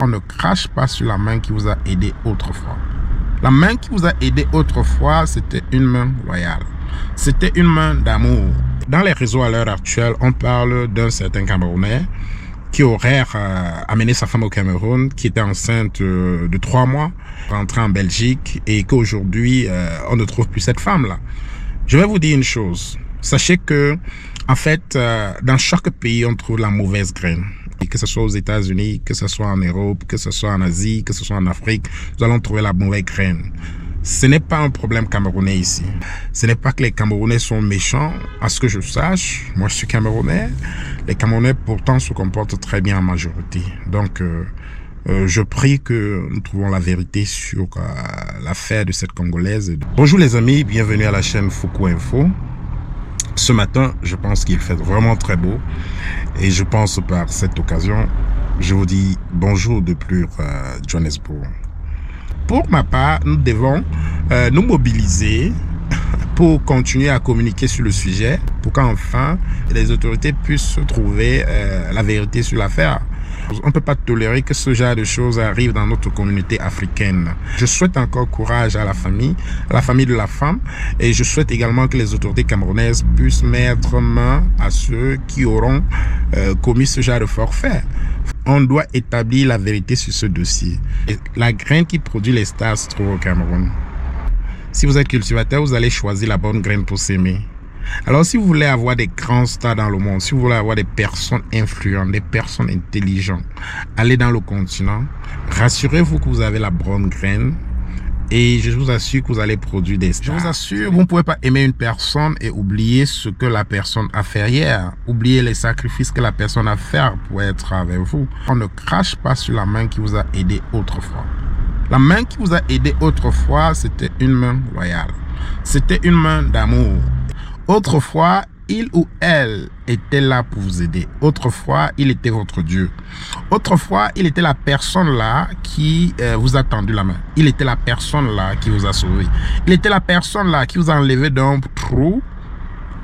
On ne crache pas sur la main qui vous a aidé autrefois. La main qui vous a aidé autrefois, c'était une main loyale. C'était une main d'amour. Dans les réseaux à l'heure actuelle, on parle d'un certain Camerounais qui aurait amené sa femme au Cameroun, qui était enceinte de 3 mois, rentrée en Belgique et qu'aujourd'hui, on ne trouve plus cette femme-là. Je vais vous dire une chose. Sachez que, en fait, dans chaque pays, on trouve la mauvaise graine. Et que ce soit aux États-Unis, que ce soit en Europe, que ce soit en Asie, que ce soit en Afrique, nous allons trouver la mauvaise graine. Ce n'est pas un problème camerounais ici. Ce n'est pas que les Camerounais sont méchants. À ce que je sache, moi je suis Camerounais. Les Camerounais pourtant se comportent très bien en majorité. Donc, je prie que nous trouvons la vérité sur l'affaire de cette Congolaise. Bonjour les amis, bienvenue à la chaîne Foucault Info. Ce matin, je pense qu'il fait vraiment très beau. Et je pense par cette occasion, je vous dis bonjour depuis Johannesburg. Pour ma part, nous devons nous mobiliser pour continuer à communiquer sur le sujet, pour qu'enfin les autorités puissent trouver la vérité sur l'affaire. On ne peut pas tolérer que ce genre de choses arrivent dans notre communauté africaine. Je souhaite encore courage à la famille de la femme, et je souhaite également que les autorités camerounaises puissent mettre main à ceux qui auront commis ce genre de forfait. On doit établir la vérité sur ce dossier. Et la graine qui produit les stars se trouve au Cameroun. Si vous êtes cultivateur, vous allez choisir la bonne graine pour s'aimer. Alors si vous voulez avoir des grands stars dans le monde, si vous voulez avoir des personnes influentes, des personnes intelligentes, allez dans le continent, rassurez-vous que vous avez la bonne graine et je vous assure que vous allez produire des stars. Je vous assure, vous ne pouvez pas aimer une personne et oublier ce que la personne a fait hier, oublier les sacrifices que la personne a fait pour être avec vous. On ne crache pas sur la main qui vous a aidé autrefois. La main qui vous a aidé autrefois, c'était une main loyale. C'était une main d'amour. Autrefois, il ou elle était là pour vous aider. Autrefois, il était votre Dieu. Autrefois, il était la personne là qui vous a tendu la main. Il était la personne là qui vous a sauvé. Il était la personne là qui vous a enlevé d'un trou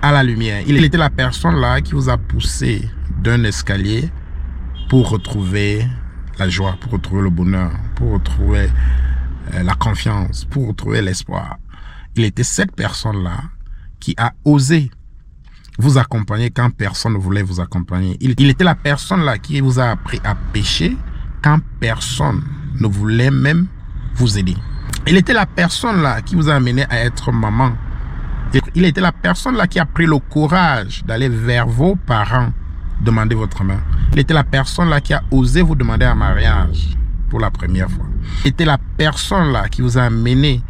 à la lumière. Il était la personne là qui vous a poussé d'un escalier pour retrouver la joie, pour retrouver le bonheur, pour retrouver la confiance, pour retrouver l'espoir. Il était cette personne-là qui a osé vous accompagner quand personne ne voulait vous accompagner. Il était la personne-là qui vous a appris à pécher quand personne ne voulait même vous aider. Il était la personne-là qui vous a amené à être maman. Il était la personne-là qui a pris le courage d'aller vers vos parents demander votre main. Il était la personne-là qui a osé vous demander un mariage pour la première fois. Il était la personne-là qui vous a amené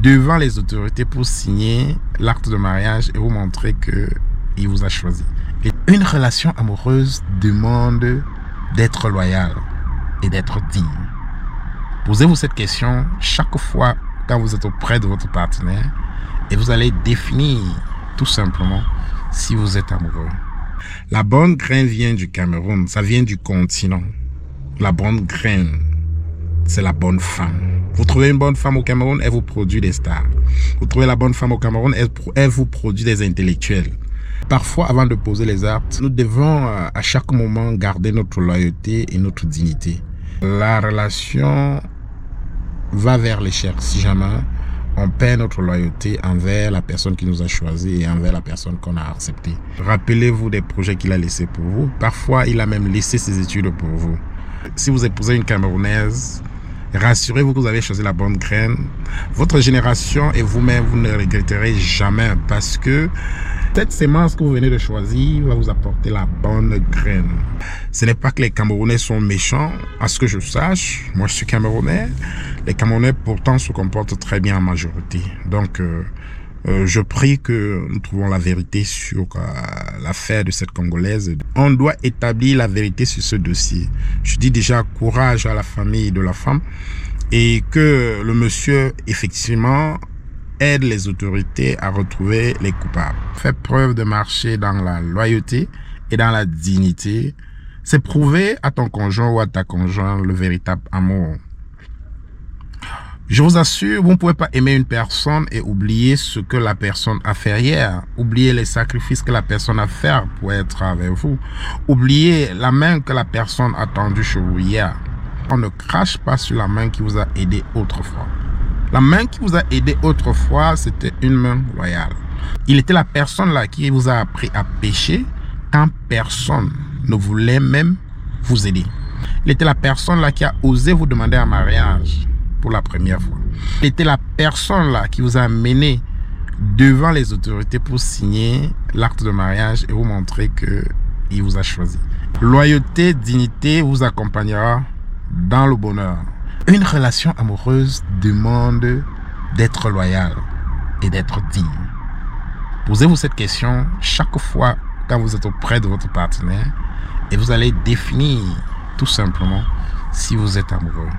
devant les autorités pour signer l'acte de mariage et vous montrer qu'il vous a choisi. Et une relation amoureuse demande d'être loyal et d'être digne. Posez-vous cette question chaque fois quand vous êtes auprès de votre partenaire et vous allez définir tout simplement si vous êtes amoureux. La bonne graine vient du Cameroun, ça vient du continent. La bonne graine, c'est la bonne femme. Vous trouvez une bonne femme au Cameroun, elle vous produit des stars. Vous trouvez la bonne femme au Cameroun, elle vous produit des intellectuels. Parfois, avant de poser les actes, nous devons à chaque moment garder notre loyauté et notre dignité. La relation va vers l'échec si jamais on perd notre loyauté envers la personne qui nous a choisi et envers la personne qu'on a acceptée. Rappelez-vous des projets qu'il a laissés pour vous. Parfois, il a même laissé ses études pour vous. Si vous épousez une Camerounaise, rassurez-vous que vous avez choisi la bonne graine. Votre génération et vous-même, vous ne regretterez jamais parce que cette sémence que vous venez de choisir va vous apporter la bonne graine. Ce n'est pas que les Camerounais sont méchants. À ce que je sache, moi je suis Camerounais. Les Camerounais pourtant se comportent très bien en majorité. Donc, je prie que nous trouvons la vérité sur l'affaire de cette Congolaise. On doit établir la vérité sur ce dossier. Je dis déjà courage à la famille de la femme et que le monsieur, effectivement, aide les autorités à retrouver les coupables. Fais preuve de marcher dans la loyauté et dans la dignité. C'est prouver à ton conjoint ou à ta conjointe le véritable amour. Je vous assure, vous ne pouvez pas aimer une personne et oublier ce que la personne a fait hier. Oublier les sacrifices que la personne a fait pour être avec vous. Oublier la main que la personne a tendue chez vous hier. On ne crache pas sur la main qui vous a aidé autrefois. La main qui vous a aidé autrefois, c'était une main loyale. Il était la personne là qui vous a appris à pécher quand personne ne voulait même vous aider. Il était la personne là qui a osé vous demander un mariage pour la première fois. Il était la personne là qui vous a mené devant les autorités pour signer l'acte de mariage et vous montrer qu'il vous a choisi. Loyauté, dignité vous accompagnera dans le bonheur. Une relation amoureuse demande d'être loyal et d'être digne. Posez-vous cette question chaque fois quand vous êtes auprès de votre partenaire et vous allez définir tout simplement si vous êtes amoureux.